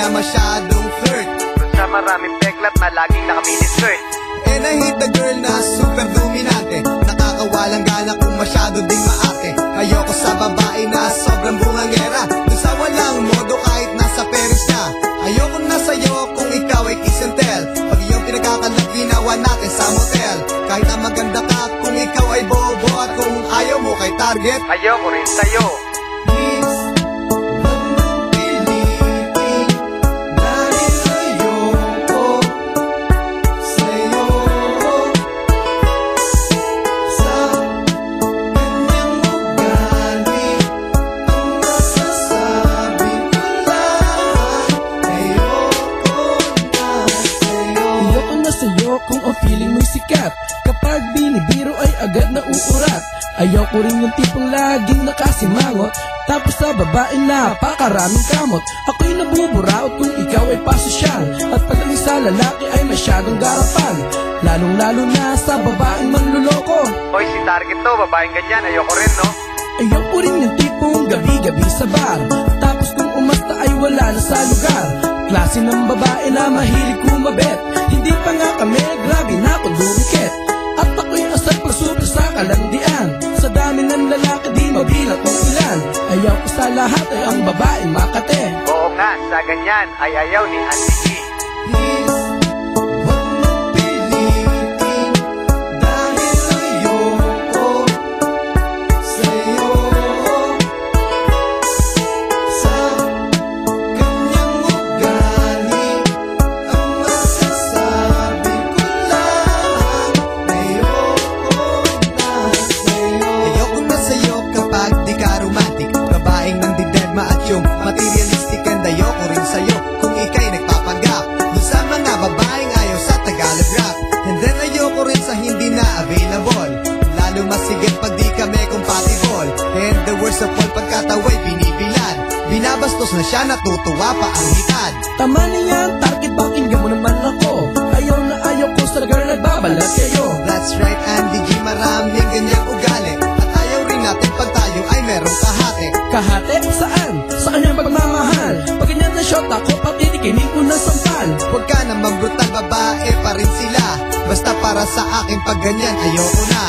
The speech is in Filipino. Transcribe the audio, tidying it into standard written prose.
na masyadong flirt, Kung sa maraming peklat na laging nakaminisert. and I hate the girl na super dominante, nakakawalang gana kung masyado ding maate. Ayoko sa babae na sobrang bungangera, dun sa walang modo kahit nasa Paris na. Ayoko na sa'yo kung ikaw ay kiss and tell, pag iyong pinagkakalat ginawa natin sa motel. Kahit na maganda ka kung ikaw ay bobo, at kung ayaw mo kay target, Ayoko rin sa'yo. please, wag mong pilitin, dahil ayoko sa'yo. Sa kanyang ugali, ang masasabi ko lang, ayoko na sa'yo. Ayoko na sa'yo kung ang feeling mo'y sikat, kapag binibiro ay agad na uurat. Ayoko rin yung tipong laging nakasimangot, tapos sa babae napakaraming kamot. Ako'y nabuburaot kung ikaw ay pasosyal, at pagdating sa lalaki ay masyadong garapan, lalong lalo na sa babaeng manluloko. Hoy, si target to, babaeng ganyan, ayoko rin, no? Ayoko rin yung tipong gabi-gabi sa bar, tapos kung umasta ay wala na sa lugar. Klase ng babae na mahilig kumabet, hindi pa nga kami, grabe na ako dumikit. At ako'y asal pasupil sa kalandian, sa dami ng lalaki di mabilang kung ilan. Ayaw ko sa lahat ay ang babaeng makate. Oo nga, sa ganyan ay ayaw ni Auntie G. Please, wag mong pilitin, dahil ayoko sa'yo. Sa kanyang ugali, ang masasabi ko lang, ayoko na sa'yo. Ayoko na sa'yo kapag di ka romantic, babaeng nandidedma at yung materialistic, and ayoko rin sa'yo kung ika'y nagpapanggap dun sa mga babaeng ayaw sa Tagalog rap. And then ayoko rin sa hindi na available, lalo masigit pag di kami compatible. And the worst of all, pagkatawa'y binibilad, binabastos na siya, natutuwa pa ang hitad. Tama na yan, target, pakinggan mo naman ako. Ayaw na ayaw ko sa girl nagbabalat kayo. That's right, Andy G, maraming ganyang ugali, at ayaw rin natin pag tayo ay merong kahate. Kahate? Saan? Sa kanyang pagmamahal. Pag ganyan na shot ako, patitikimin ko ng sampal. Huwag ka na magbrutal, babae pa rin sila, basta para sa akin pag ganyan ayoko na.